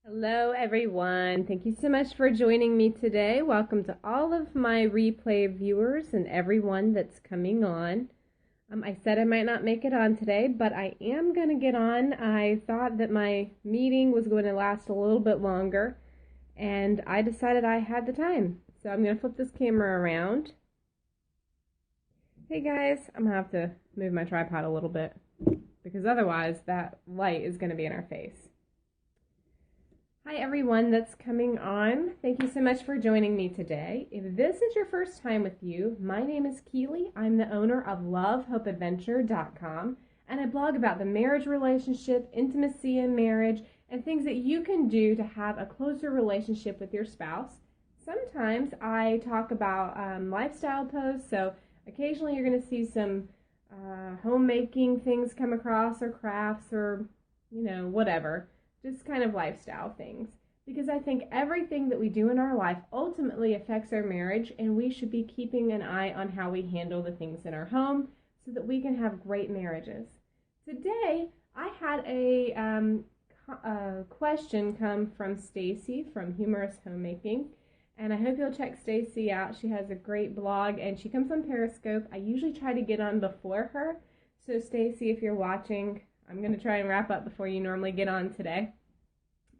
Hello everyone. Thank you so much for joining me today. Welcome to all of my replay viewers and everyone that's coming on. I said I might not make it on today, but I am going to get on. I thought that my meeting was going to last a little bit longer, and I decided I had the time. So I'm going to flip this camera around. Hey guys, I'm going to have to move my tripod a little bit because otherwise that light is going to be in our face. Hi everyone that's coming on. Thank you so much for joining me today. If this is your first time with you, my name is Keely. I'm the owner of LoveHopeAdventure.com, and I blog about the marriage relationship, intimacy in marriage, and things that you can do to have a closer relationship with your spouse. Sometimes I talk about lifestyle posts, so occasionally you're going to see some homemaking things come across, or crafts, or whatever. Just kind of lifestyle things, because I think everything that we do in our life ultimately affects our marriage, and we should be keeping an eye on how we handle the things in our home so that we can have great marriages. Today I had a question come from Stacy from Humorous Homemaking, and I hope you'll check Stacy out. She has a great blog and she comes on Periscope. I usually try to get on before her, so Stacy, if you're watching, I'm going to try and wrap up before you normally get on today.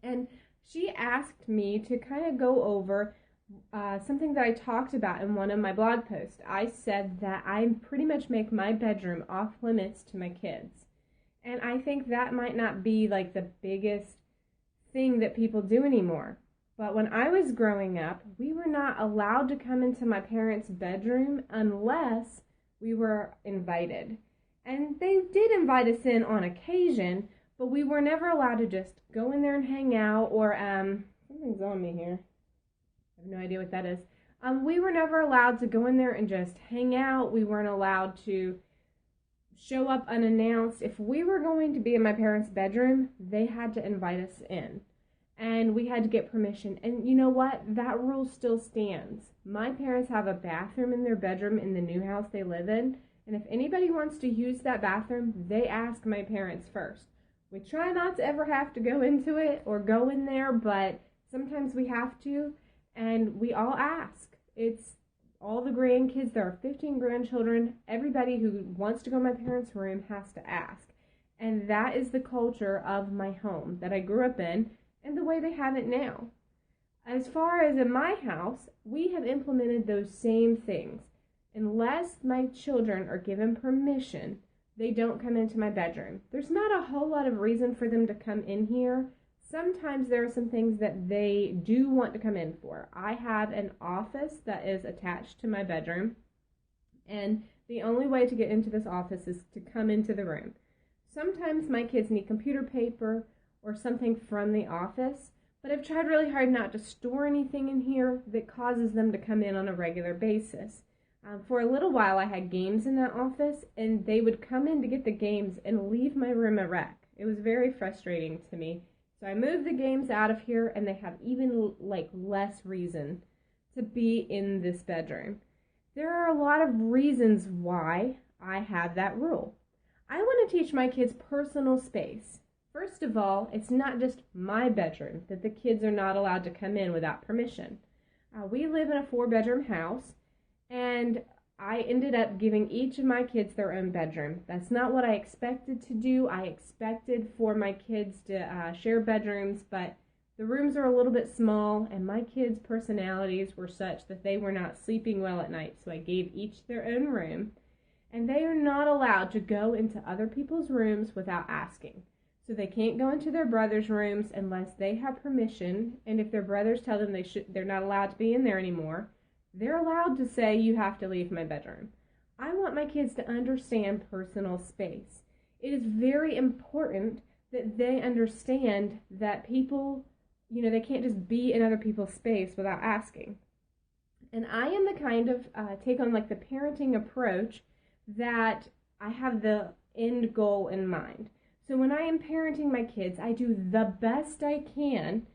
And she asked me to kind of go over something that I talked about in one of my blog posts. I said that I pretty much make my bedroom off limits to my kids. And I think that might not be like the biggest thing that people do anymore. But when I was growing up, we were not allowed to come into my parents' bedroom unless we were invited. And they did invite us in on occasion, but we were never allowed to just go in there and hang out, or, something's on me here. I have no idea what that is. We were never allowed to go in there and just hang out. We weren't allowed to show up unannounced. If we were going to be in my parents' bedroom, they had to invite us in, and we had to get permission. And you know what? That rule still stands. My parents have a bathroom in their bedroom in the new house they live in. And if anybody wants to use that bathroom, they ask my parents first. We try not to ever have to go into it or go in there, but sometimes we have to, and we all ask. It's all the grandkids. There are 15 grandchildren. Everybody who wants to go in my parents' room has to ask. And that is the culture of my home that I grew up in, and the way they have it now. As far as in my house, we have implemented those same things. Unless my children are given permission, they don't come into my bedroom. There's not a whole lot of reason for them to come in here. Sometimes there are some things that they do want to come in for. I have an office that is attached to my bedroom, and the only way to get into this office is to come into the room. Sometimes my kids need computer paper or something from the office, but I've tried really hard not to store anything in here that causes them to come in on a regular basis. For a little while, I had games in that office, and they would come in to get the games and leave my room a wreck. It was very frustrating to me. So I moved the games out of here, and they have even less reason to be in this bedroom. There are a lot of reasons why I have that rule. I want to teach my kids personal space. First of all, it's not just my bedroom that the kids are not allowed to come in without permission. We live in a 4-bedroom house, and I ended up giving each of my kids their own bedroom. That's not what I expected to do. I expected for my kids to share bedrooms, but the rooms are a little bit small, and my kids' personalities were such that they were not sleeping well at night, so I gave each their own room, and they are not allowed to go into other people's rooms without asking. So they can't go into their brothers' rooms unless they have permission, and if their brothers tell them they're not allowed to be in there anymore, they're allowed to say, you have to leave my bedroom. I want my kids to understand personal space. It is very important that they understand that people, they can't just be in other people's space without asking. And I am the kind of take on the parenting approach that I have the end goal in mind. So when I am parenting my kids, I do the best I can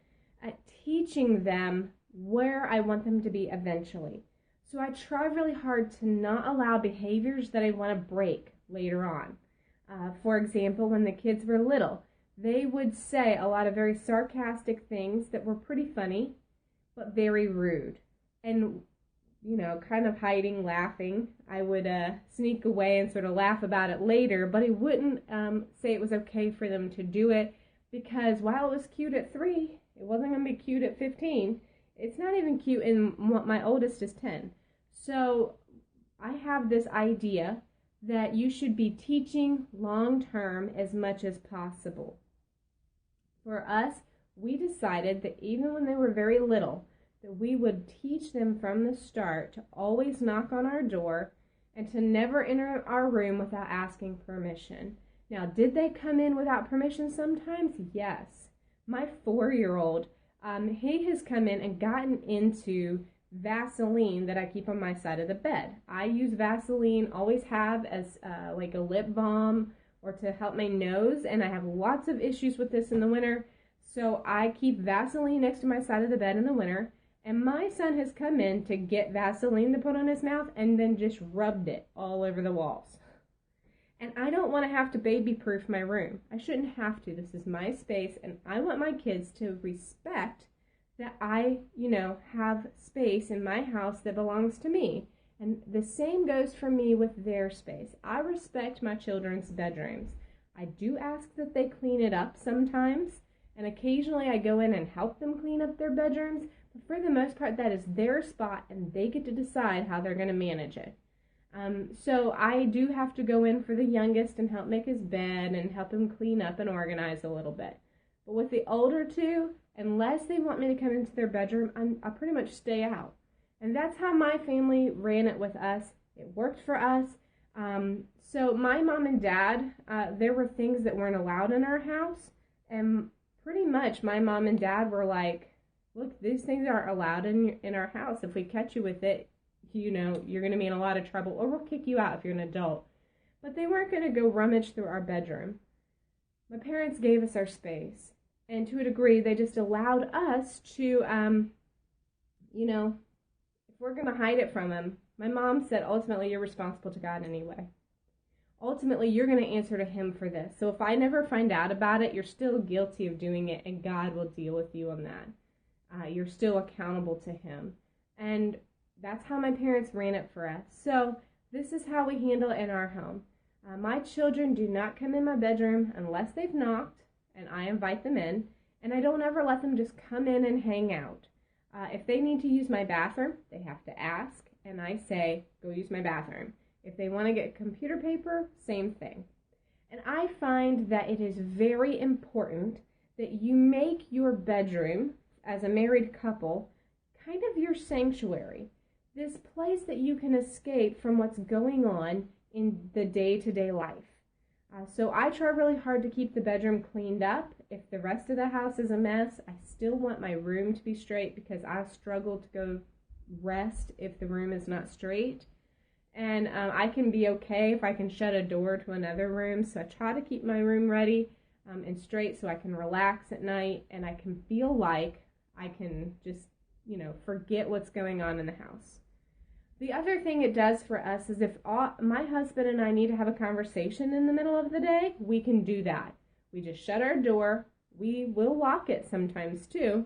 at teaching them where I want them to be eventually. So I try really hard to not allow behaviors that I want to break later on. For example, when the kids were little, they would say a lot of very sarcastic things that were pretty funny, but very rude. And, you know, kind of hiding, laughing. I would sneak away and sort of laugh about it later, but I wouldn't say it was okay for them to do it, because while it was cute at 3, it wasn't going to be cute at 15. It's not even cute, and my oldest is 10. So I have this idea that you should be teaching long-term as much as possible. For us, we decided that even when they were very little, that we would teach them from the start to always knock on our door and to never enter our room without asking permission. Now, did they come in without permission sometimes? Yes. My 4-year-old, he has come in and gotten into Vaseline that I keep on my side of the bed. I use Vaseline, always have, as like a lip balm or to help my nose, and I have lots of issues with this in the winter, so I keep Vaseline next to my side of the bed in the winter. And my son has come in to get Vaseline to put on his mouth and then just rubbed it all over the walls. And I don't want to have to baby-proof my room. I shouldn't have to. This is my space, and I want my kids to respect that I, have space in my house that belongs to me. And the same goes for me with their space. I respect my children's bedrooms. I do ask that they clean it up sometimes, and occasionally I go in and help them clean up their bedrooms. But for the most part, that is their spot, and they get to decide how they're going to manage it. So I do have to go in for the youngest and help make his bed and help him clean up and organize a little bit. But with the older two, unless they want me to come into their bedroom, I pretty much stay out. And that's how my family ran it with us. It worked for us. So my mom and dad, there were things that weren't allowed in our house. And pretty much my mom and dad were like, look, these things aren't allowed in our house. If we catch you with it, you're going to be in a lot of trouble, or we'll kick you out if you're an adult. But they weren't going to go rummage through our bedroom. My parents gave us our space, and to a degree, they just allowed us to, if we're going to hide it from them. My mom said, ultimately, you're responsible to God anyway. Ultimately, you're going to answer to Him for this. So if I never find out about it, you're still guilty of doing it, and God will deal with you on that. You're still accountable to Him. And that's how my parents ran it for us. So this is how we handle it in our home. My children do not come in my bedroom unless they've knocked, and I invite them in. And I don't ever let them just come in and hang out. If they need to use my bathroom, they have to ask, and I say, go use my bathroom. If they want to get computer paper, same thing. And I find that it is very important that you make your bedroom, as a married couple, kind of your sanctuary. This place that you can escape from what's going on in the day-to-day life. So I try really hard to keep the bedroom cleaned up. If the rest of the house is a mess, I still want my room to be straight, because I struggle to go rest if the room is not straight. And I can be okay if I can shut a door to another room. So I try to keep my room ready and straight so I can relax at night, and I can feel like I can just, forget what's going on in the house. The other thing it does for us is if my husband and I need to have a conversation in the middle of the day, we can do that. We just shut our door. We will lock it sometimes too.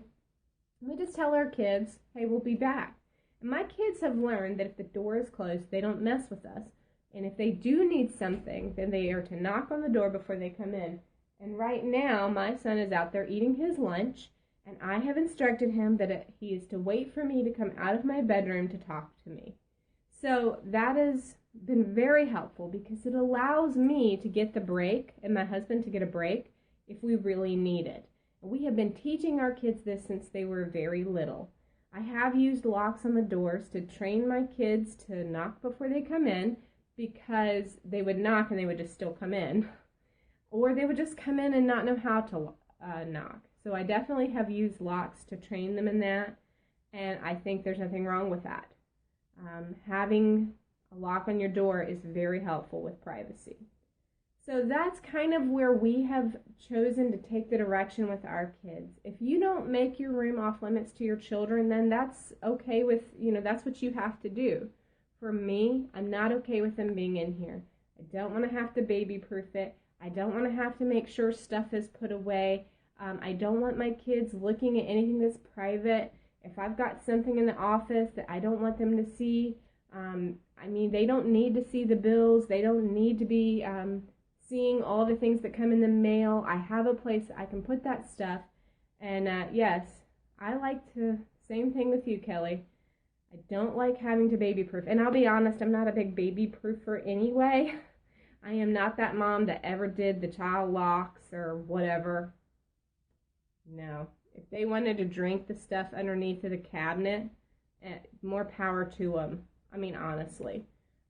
And we just tell our kids, hey, we'll be back. And my kids have learned that if the door is closed, they don't mess with us. And if they do need something, then they are to knock on the door before they come in. And right now, my son is out there eating his lunch, and I have instructed him that he is to wait for me to come out of my bedroom to talk to me. So that has been very helpful, because it allows me to get the break and my husband to get a break if we really need it. We have been teaching our kids this since they were very little. I have used locks on the doors to train my kids to knock before they come in, because they would knock and they would just still come in. Or they would just come in and not know how to knock. So I definitely have used locks to train them in that, and I think there's nothing wrong with that. Having a lock on your door is very helpful with privacy. So that's kind of where we have chosen to take the direction with our kids. If you don't make your room off limits to your children, then that's okay with, that's what you have to do. For me, I'm not okay with them being in here. I don't want to have to baby-proof it. I don't want to have to make sure stuff is put away. I don't want my kids looking at anything that's private. If I've got something in the office that I don't want them to see, I mean, they don't need to see the bills. They don't need to be seeing all the things that come in the mail. I have a place that I can put that stuff. And yes, I like to, same thing with you, Kelly. I don't like having to baby-proof. And I'll be honest, I'm not a big baby-proofer anyway. I am not that mom that ever did the child locks or whatever. No. If they wanted to drink the stuff underneath of the cabinet, more power to them. I mean, honestly.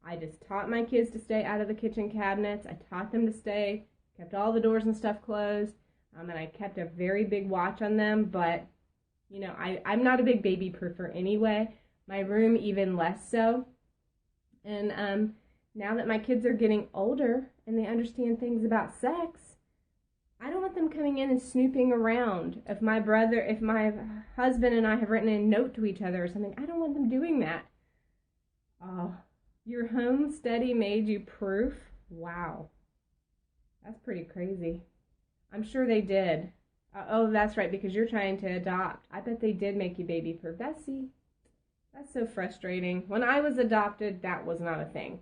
I just taught my kids to stay out of the kitchen cabinets. I taught them to kept all the doors and stuff closed. And I kept a very big watch on them. But, you know, I'm not a big baby-proofer anyway. My room even less so. And now that my kids are getting older and they understand things about sex, I don't want them coming in and snooping around. If my husband and I have written a note to each other or something, I don't want them doing that. Oh, your home study made you proof? Wow. That's pretty crazy. I'm sure they did. Oh, that's right, because you're trying to adopt. I bet they did make you baby-proof. That's so frustrating. When I was adopted, that was not a thing.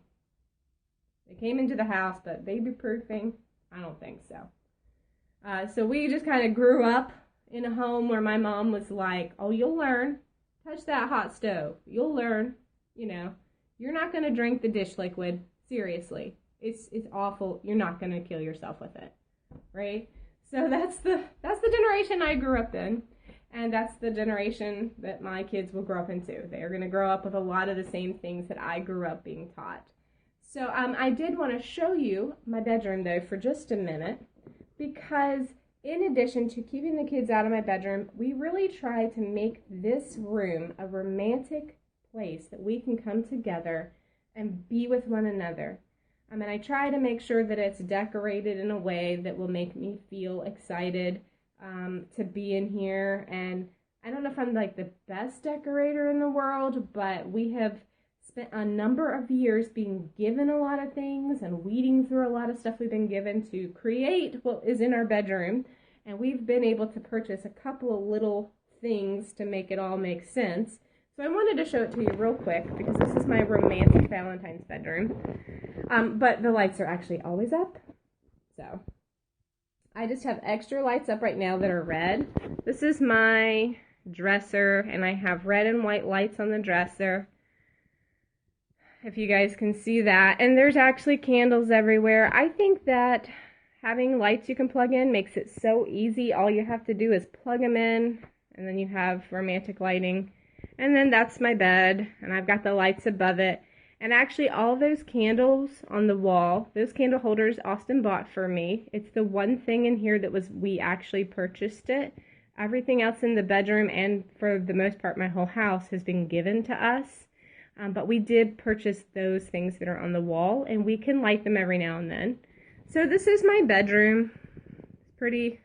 They came into the house, but baby-proofing, I don't think so. So we just kind of grew up in a home where my mom was like, oh, you'll learn. Touch that hot stove. You'll learn. You know, you're not going to drink the dish liquid. Seriously. It's awful. You're not going to kill yourself with it. Right? So that's the generation I grew up in. And that's the generation that my kids will grow up into. They're going to grow up with a lot of the same things that I grew up being taught. So I did want to show you my bedroom, though, for just a minute. Because in addition to keeping the kids out of my bedroom, we really try to make this room a romantic place that we can come together and be with one another. And I try to make sure that it's decorated in a way that will make me feel excited to be in here. And I don't know if I'm like the best decorator in the world, but we have spent a number of years being given a lot of things and weeding through a lot of stuff we've been given to create what is in our bedroom. And we've been able to purchase a couple of little things to make it all make sense. So I wanted to show it to you real quick because this is my romantic Valentine's bedroom. But the lights are actually always up. So I just have extra lights up right now that are red. This is my dresser, and I have red and white lights on the dresser, if you guys can see that. And there's actually candles everywhere. I think that having lights you can plug in makes it so easy. All you have to do is plug them in, and then you have romantic lighting. And then that's my bed, and I've got the lights above it. And actually, all those candles on the wall, those candle holders Austin bought for me. It's the one thing in here that we actually purchased it. Everything else in the bedroom, and for the most part my whole house, has been given to us. But we did purchase those things that are on the wall, and we can light them every now and then. So this is my bedroom. It's pretty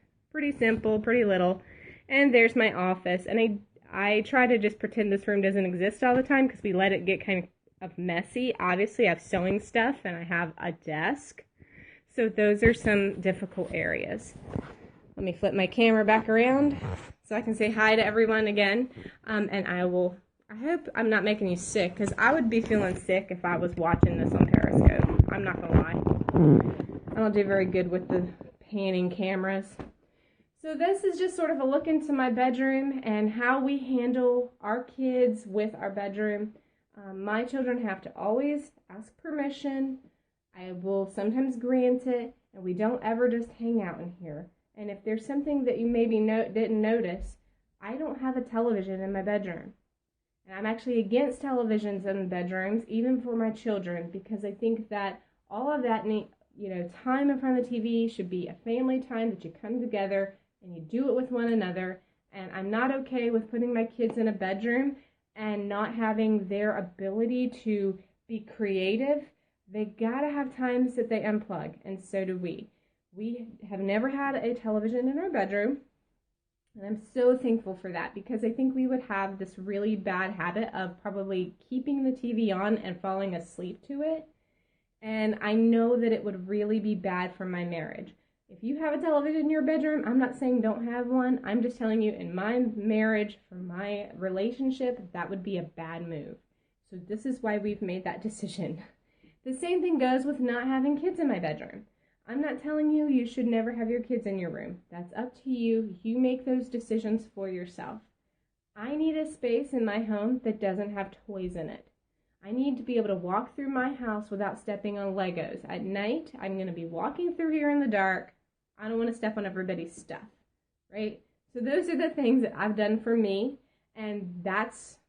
simple, pretty little. And there's my office. And I try to just pretend this room doesn't exist all the time because we let it get kind of messy. Obviously, I have sewing stuff and I have a desk. So those are some difficult areas. Let me flip my camera back around so I can say hi to everyone again. And I hope I'm not making you sick, because I would be feeling sick if I was watching this on Periscope. I'm not going to lie. I don't do very good with the panning cameras. So this is just sort of a look into my bedroom and how we handle our kids with our bedroom. My children have to always ask permission. I will sometimes grant it, and we don't ever just hang out in here. And if there's something that you maybe didn't notice, I don't have a television in my bedroom. And I'm actually against televisions in bedrooms, even for my children, because I think that all of that, time in front of the TV should be a family time that you come together and you do it with one another. And I'm not okay with putting my kids in a bedroom and not having their ability to be creative. They gotta have times that they unplug, and so do we. We have never had a television in our bedroom, and I'm so thankful for that, because I think we would have this really bad habit of probably keeping the TV on and falling asleep to it. And I know that it would really be bad for my marriage. If you have a television in your bedroom, I'm not saying don't have one. I'm just telling you, in my marriage, for my relationship, that would be a bad move. So this is why we've made that decision. The same thing goes with not having kids in my bedroom. I'm not telling you you should never have your kids in your room. That's up to you. You make those decisions for yourself. I need a space in my home that doesn't have toys in it. I need to be able to walk through my house without stepping on Legos. At night, I'm going to be walking through here in the dark. I don't want to step on everybody's stuff, right? So those are the things that I've done for me, and that's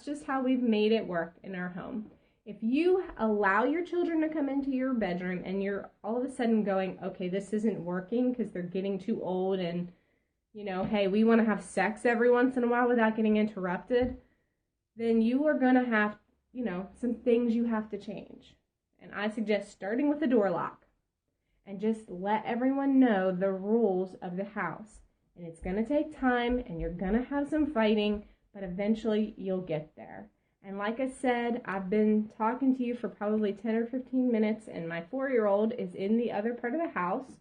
just how we've made it work in our home. If you allow your children to come into your bedroom and you're all of a sudden going, okay, this isn't working because they're getting too old and, hey, we want to have sex every once in a while without getting interrupted, then you are going to have, some things you have to change. And I suggest starting with a door lock. And just let everyone know the rules of the house. And it's going to take time, and you're going to have some fighting, but eventually you'll get there. And like I said, I've been talking to you for probably 10 or 15 minutes, and my 4-year-old is in the other part of the house.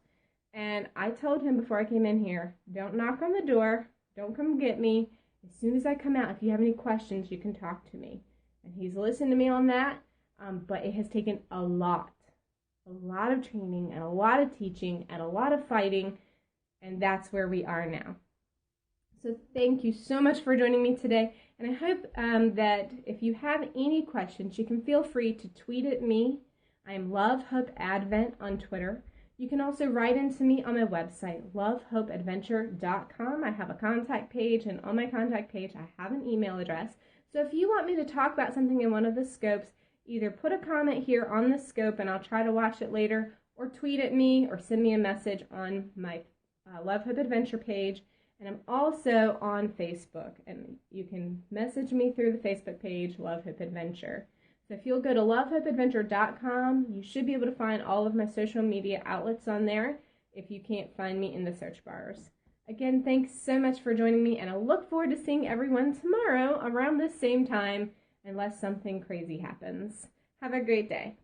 And I told him before I came in here, don't knock on the door, don't come get me. As soon as I come out, if you have any questions, you can talk to me. And he's listened to me on that, but it has taken a lot of training and a lot of teaching and a lot of fighting, and that's where we are now. So thank you so much for joining me today, and I hope that if you have any questions, you can feel free to tweet at me. I am Love Hope Advent on Twitter. You can also write into me on my website, lovehopeadventure.com. I have a contact page, and on my contact page I have an email address. So if you want me to talk about something in one of the scopes, either put a comment here on the scope and I'll try to watch it later, or tweet at me or send me a message on my Love Hope Adventure page. And I'm also on Facebook, and you can message me through the Facebook page, Love Hope Adventure. So if you'll go to lovehopeadventure.com, you should be able to find all of my social media outlets on there if you can't find me in the search bars. Again, thanks so much for joining me, and I look forward to seeing everyone tomorrow around this same time, unless something crazy happens. Have a great day.